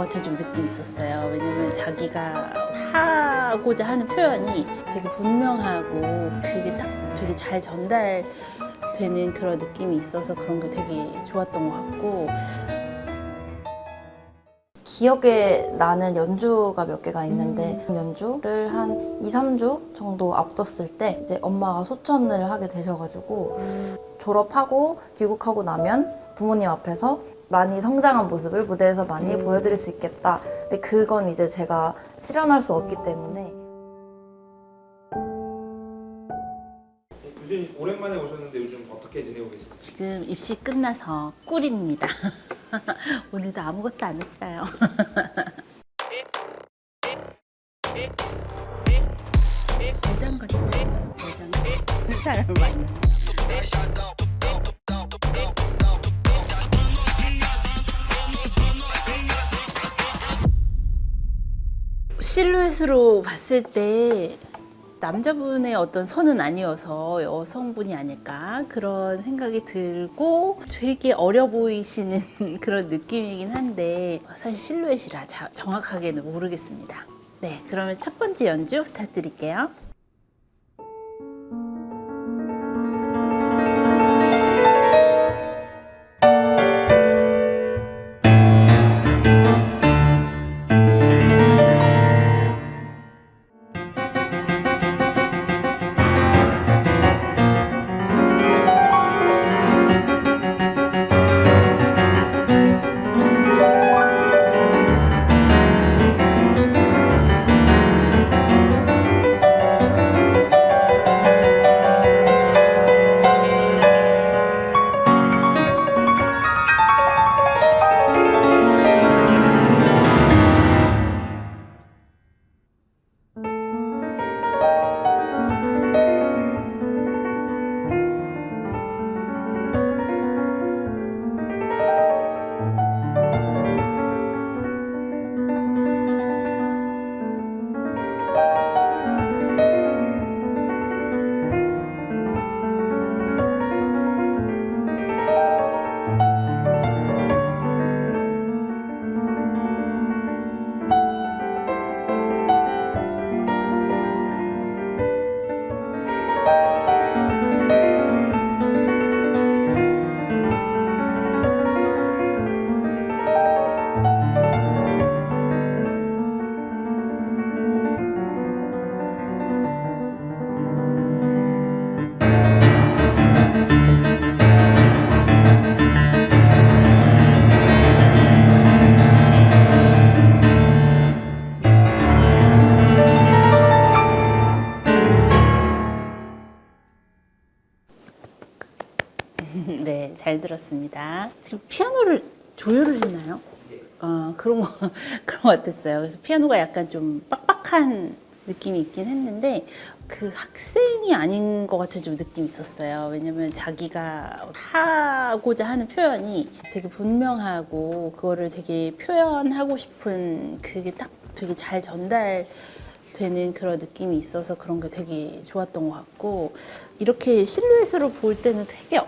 같은 좀 느낌이 있었어요. 왜냐면 자기가 하고자 하는 표현이 되게 분명하고 그게 딱 되게 잘 전달되는 그런 느낌이 있어서 그런 게 되게 좋았던 것 같고, 기억에 나는 연주가 몇 개가 있는데 연주를 한 2, 3주 정도 앞뒀을 때 이제 엄마가 소천을 하게 되셔가지고 졸업하고 귀국하고 나면 부모님 앞에서 많이 성장한 모습을 무대에서 많이 보여드릴 수 있겠다. 근데 그건 이제 제가 실현할 수 없기 때문에. 교수님 오랜만에 오셨는데 요즘 어떻게 지내고 계세요? 지금 입시 끝나서 꿀입니다. 오늘도 아무것도 안 했어요. 대장같이 쳤어요. 대장같이 치는 사람을 만났네. 실루엣으로 봤을 때 남자분의 어떤 선은 아니어서 여성분이 아닐까 그런 생각이 들고, 되게 어려 보이시는 그런 느낌이긴 한데 사실 실루엣이라 정확하게는 모르겠습니다. 네, 그러면 첫 번째 연주 부탁드릴게요. 네, 잘 들었습니다. 지금 피아노를 조율을 했나요? 그런 거 같았어요. 그래서 피아노가 약간 좀 빡빡한 느낌이 있긴 했는데 그 학생이 아닌 것 같은 좀 느낌이 있었어요. 왜냐면 자기가 하고자 하는 표현이 되게 분명하고 그거를 되게 표현하고 싶은 그게 딱 되게 잘 전달되는 그런 느낌이 있어서 그런 게 되게 좋았던 것 같고, 이렇게 실루엣으로 볼 때는 되게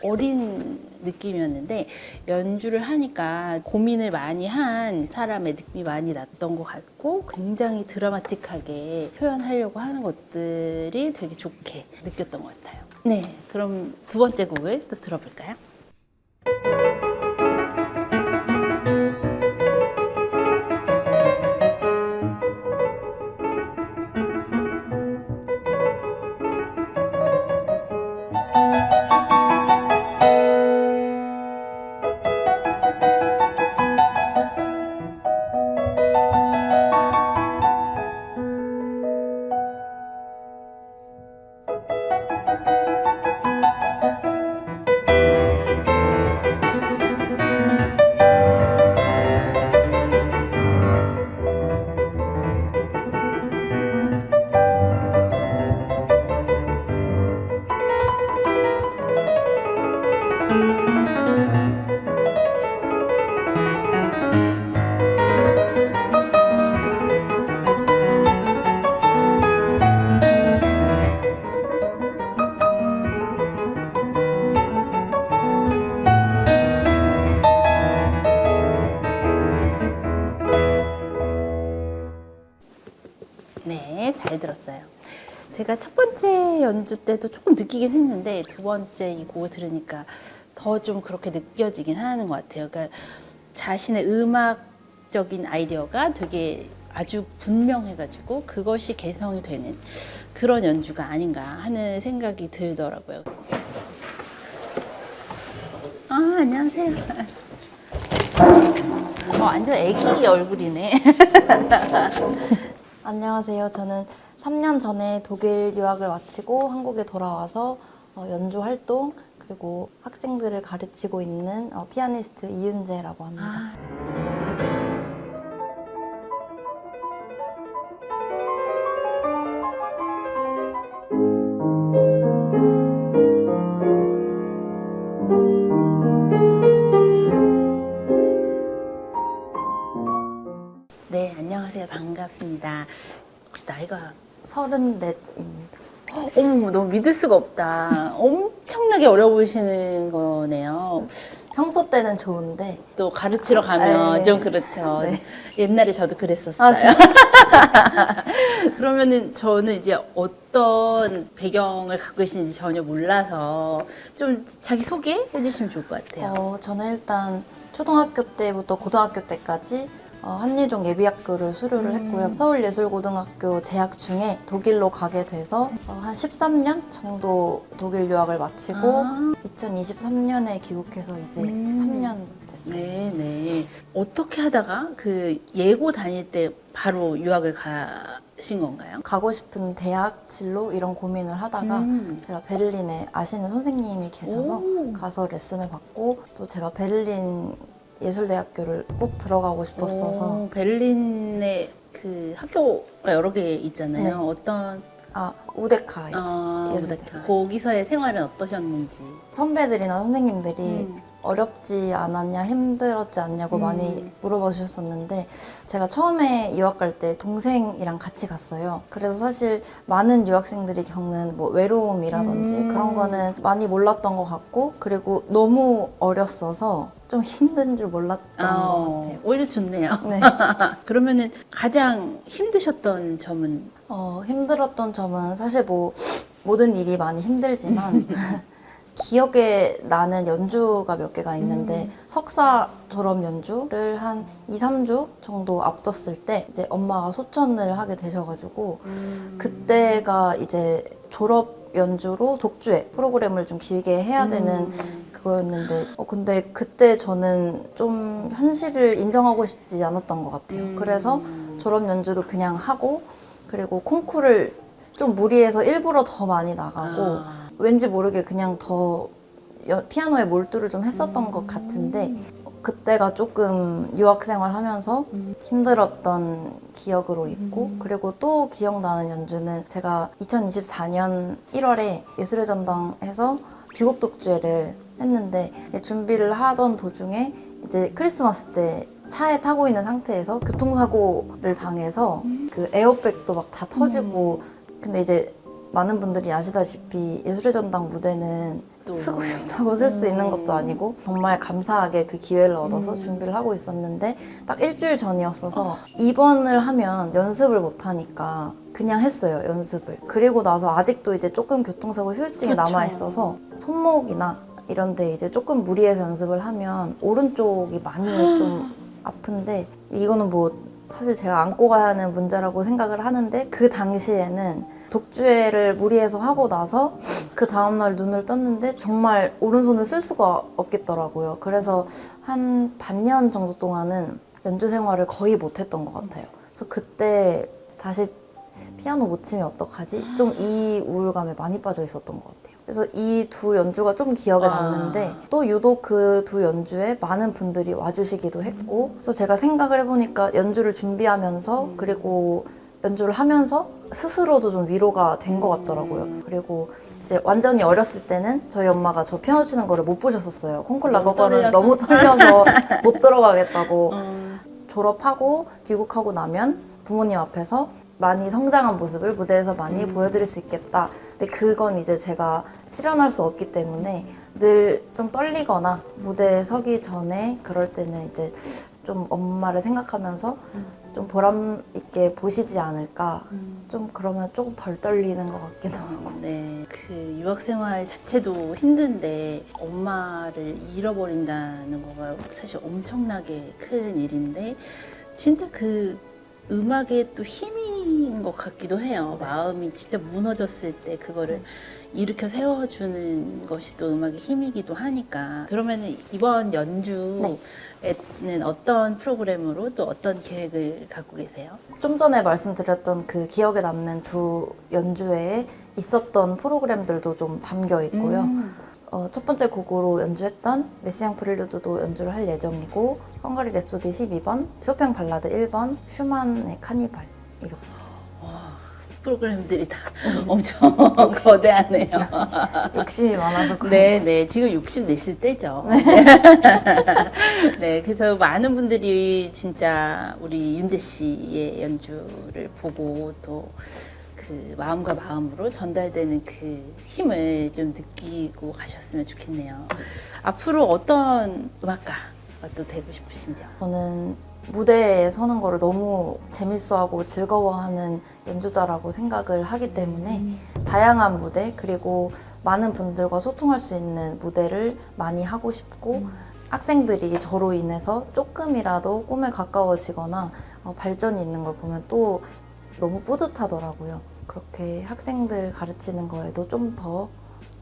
어린 느낌이었는데 연주를 하니까 고민을 많이 한 사람의 느낌이 많이 났던 것 같고, 굉장히 드라마틱하게 표현하려고 하는 것들이 되게 좋게 느꼈던 것 같아요. 네, 그럼 두 번째 곡을 또 들어볼까요? 제가 첫 번째 연주 때도 조금 느끼긴 했는데 두 번째 이 곡을 들으니까 더 좀 그렇게 느껴지긴 하는 것 같아요. 그러니까 자신의 음악적인 아이디어가 되게 아주 분명해가지고 그것이 개성이 되는 그런 연주가 아닌가 하는 생각이 들더라고요. 아, 안녕하세요. 완전 애기 얼굴이네. 안녕하세요. 저는 3년 전에 독일 유학을 마치고 한국에 돌아와서 연주 활동 그리고 학생들을 가르치고 있는 피아니스트 이윤재라고 합니다. 아, 네, 안녕하세요. 반갑습니다. 혹시 나이가 34입니다. 어머, 너무 믿을 수가 없다. 엄청나게 어려 보이시는 거네요. 평소 때는 좋은데 또 가르치러 가면 네. 좀 그렇죠. 네. 옛날에 저도 그랬었어요. 그러면은 저는 이제 어떤 배경을 갖고 계신지 전혀 몰라서 좀 자기 소개해 주시면 좋을 것 같아요. 저는 일단 초등학교 때부터 고등학교 때까지 한예종 예비학교를 수료를 했고요. 서울예술고등학교 재학 중에 독일로 가게 돼서 한 13년 정도 독일 유학을 마치고 아. 2023년에 귀국해서 이제 3년 됐어요. 네. 어떻게 하다가 그 예고 다닐 때 바로 유학을 가신 건가요? 가고 싶은 대학 진로 이런 고민을 하다가 제가 베를린에 아시는 선생님이 계셔서 오. 가서 레슨을 받고 또 제가 베를린 예술대학교를 꼭 들어가고 싶었어서 오, 베를린에 그 학교가 여러 개 있잖아요. 네. 어떤 우데카요. 우데카. 거기서의 생활은 어떠셨는지. 선배들이나 선생님들이 어렵지 않았냐, 힘들었지 않냐고 많이 물어봐 주셨었는데 제가 처음에 유학 갈 때 동생이랑 같이 갔어요. 그래서 사실 많은 유학생들이 겪는 뭐 외로움이라든지 그런 거는 많이 몰랐던 것 같고 그리고 너무 어렸어서 좀 힘든 줄 몰랐던 것 같아요. 오히려 좋네요. 네. 그러면은 가장 힘드셨던 점은? 힘들었던 점은 사실 뭐 모든 일이 많이 힘들지만 기억에 나는 연주가 몇 개가 있는데 석사 졸업 연주를 한 2, 3주 정도 앞뒀을 때 이제 엄마가 소천을 하게 되셔가지고 그때가 이제 졸업 연주로 독주회 프로그램을 좀 길게 해야 되는 그거였는데 근데 그때 저는 좀 현실을 인정하고 싶지 않았던 것 같아요. 그래서 졸업 연주도 그냥 하고 그리고 콩쿠르를 좀 무리해서 일부러 더 많이 나가고 왠지 모르게 그냥 더 피아노에 몰두를 좀 했었던 것 같은데 그때가 조금 유학생활 하면서 힘들었던 기억으로 있고 그리고 또 기억나는 연주는 제가 2024년 1월에 예술의 전당에서 귀국 독주회를 했는데 준비를 하던 도중에 이제 크리스마스 때 차에 타고 있는 상태에서 교통사고를 당해서 그 에어백도 막 다 터지고 근데 이제 많은 분들이 아시다시피 예술의 전당 무대는 또. 쓰고 싶다고 쓸 수 있는 것도 아니고 정말 감사하게 그 기회를 얻어서 준비를 하고 있었는데 딱 일주일 전이었어서 입원을 하면 연습을 못 하니까 그냥 했어요, 연습을. 그리고 나서 아직도 이제 조금 교통사고 후유증이 그렇죠. 남아 있어서 손목이나 이런 데 이제 조금 무리해서 연습을 하면 오른쪽이 많이 좀 아픈데 이거는 뭐 사실 제가 안고 가야 하는 문제라고 생각을 하는데 그 당시에는 독주회를 무리해서 하고 나서 그 다음날 눈을 떴는데 정말 오른손을 쓸 수가 없겠더라고요. 그래서 한 반년 정도 동안은 연주 생활을 거의 못했던 것 같아요. 그래서 그때 다시 피아노 못 치면 어떡하지? 좀 이 우울감에 많이 빠져 있었던 것 같아요. 그래서 이 두 연주가 좀 기억에 남는데 또 유독 그 두 연주에 많은 분들이 와주시기도 했고 그래서 제가 생각을 해보니까 연주를 준비하면서 그리고 연주를 하면서 스스로도 좀 위로가 된 것 같더라고요. 그리고 이제 완전히 어렸을 때는 저희 엄마가 저 피아노 치는 거를 못 보셨었어요. 콩쿨 나가고는 너무 떨려서 못 들어가겠다고. 졸업하고 귀국하고 나면 부모님 앞에서 많이 성장한 모습을 무대에서 많이 보여드릴 수 있겠다. 근데 그건 이제 제가 실현할 수 없기 때문에 늘 좀 떨리거나 무대에 서기 전에 그럴 때는 이제 좀 엄마를 생각하면서 좀 보람 있게 보시지 않을까. 좀 그러면 조금 덜 떨리는 것 같기도 하고. 네, 그 유학 생활 자체도 힘든데 엄마를 잃어버린다는 거가 사실 엄청나게 큰 일인데 진짜 그 음악의 또 힘인 것 같기도 해요. 네. 마음이 진짜 무너졌을 때 그거를 일으켜 세워주는 것이 또 음악의 힘이기도 하니까. 그러면 이번 연주에는 어떤 프로그램으로 또 어떤 계획을 갖고 계세요? 좀 전에 말씀드렸던 그 기억에 남는 두 연주회에 있었던 프로그램들도 좀 담겨 있고요. 첫 번째 곡으로 연주했던 메시앙 프렐류드도 연주를 할 예정이고 헝가리 랩소디 12번, 쇼팽 발라드 1번, 슈만의 카니발 이렇게. 프로그램들이 다 엄청 거대하네요. 욕심이 많아서 그런 네, 네. 지금 64실 때죠. 네, 그래서 많은 분들이 진짜 우리 윤재 씨의 연주를 보고 또 그 마음과 마음으로 전달되는 그 힘을 좀 느끼고 가셨으면 좋겠네요. 앞으로 어떤 음악가가 또 되고 싶으신지요? 저는 무대에 서는 거를 너무 재밌어하고 즐거워하는 연주자라고 생각을 하기 때문에 다양한 무대 그리고 많은 분들과 소통할 수 있는 무대를 많이 하고 싶고 학생들이 저로 인해서 조금이라도 꿈에 가까워지거나 발전이 있는 걸 보면 또 너무 뿌듯하더라고요. 그렇게 학생들 가르치는 거에도 좀 더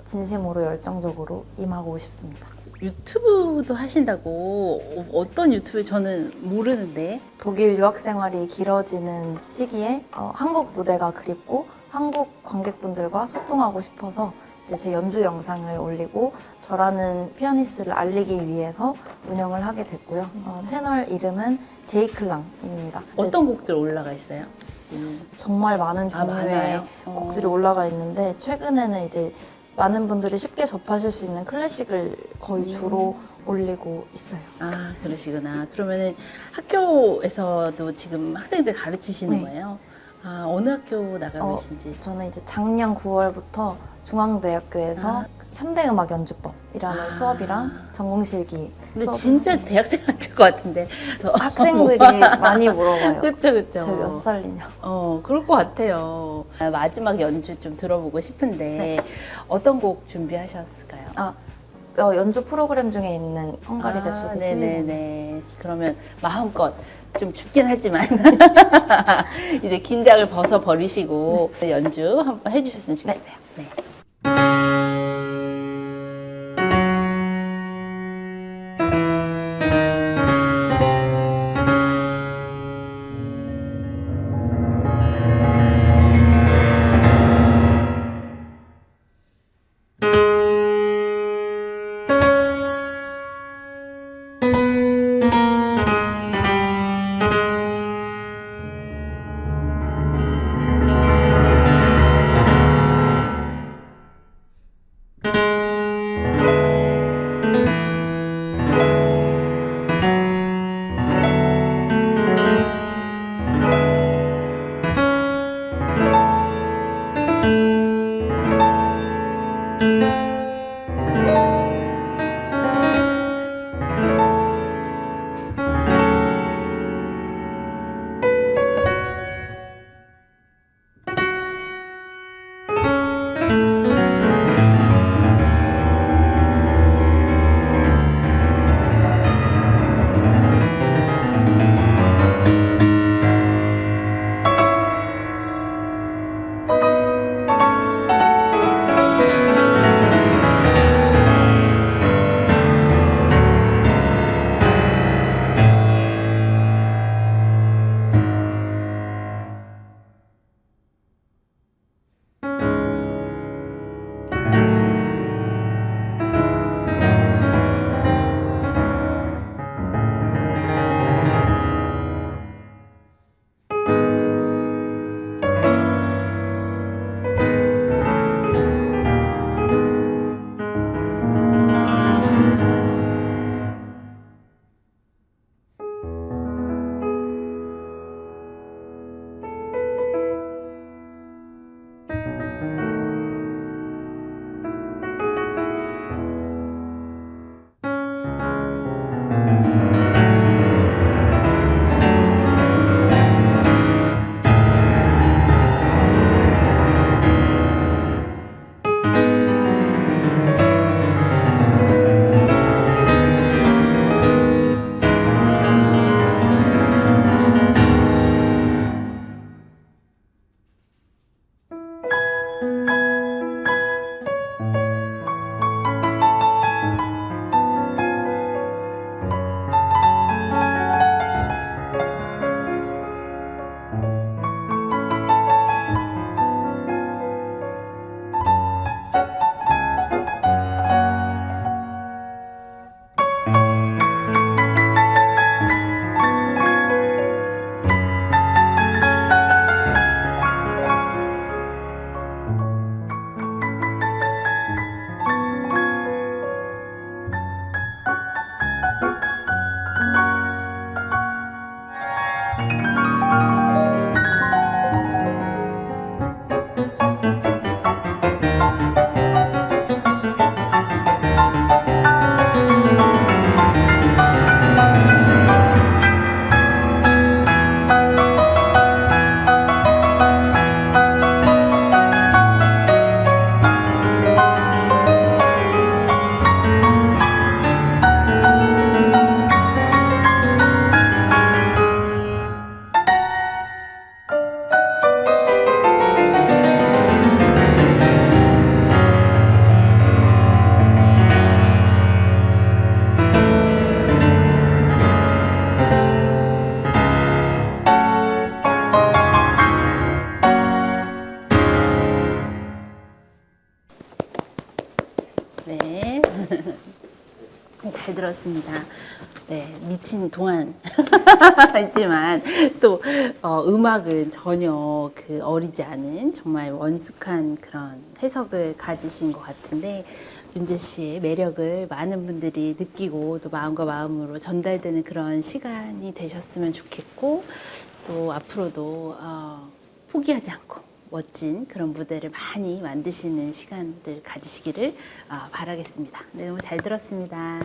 진심으로 열정적으로 임하고 싶습니다. 유튜브도 하신다고 어떤 유튜브 저는 모르는데 독일 유학 생활이 길어지는 시기에 한국 무대가 그립고 한국 관객분들과 소통하고 싶어서 이제 제 연주 영상을 올리고 저라는 피아니스트를 알리기 위해서 운영을 하게 됐고요. 채널 이름은 제이클랑입니다. 어떤 곡들 올라가 있어요? 지금? 정말 많은 종류의 많아요? 곡들이 올라가 있는데 최근에는 이제 많은 분들이 쉽게 접하실 수 있는 클래식을 거의 주로 올리고 있어요. 아, 그러시구나. 그러면은 학교에서도 지금 학생들 가르치시는 네. 거예요? 아, 어느 학교 나가고 계신지? 저는 이제 작년 9월부터 중앙대학교에서 아. 현대음악 연주법이라는 아. 수업이랑 전공실기 근데 수업. 진짜 대학생 같을 것 같은데. 학생들이 많이 물어봐요. 그쵸, 그쵸. 저 몇 살이냐? 그럴 것 같아요. 마지막 연주 좀 들어보고 싶은데 네. 어떤 곡 준비하셨을까요? 연주 프로그램 중에 있는 헝가리 랩소디 12번. 네네네. 그러면 마음껏 좀 춥긴 하지만 이제 긴장을 벗어버리시고 연주 한번 해주셨으면 좋겠어요. 네. 잘 들었습니다. 네, 미친 동안 있지만 또 음악은 전혀 그 어리지 않은 정말 원숙한 그런 해석을 가지신 것 같은데 윤재 씨의 매력을 많은 분들이 느끼고 또 마음과 마음으로 전달되는 그런 시간이 되셨으면 좋겠고 또 앞으로도 포기하지 않고 멋진 그런 무대를 많이 만드시는 시간들 가지시기를 바라겠습니다. 네, 너무 잘 들었습니다.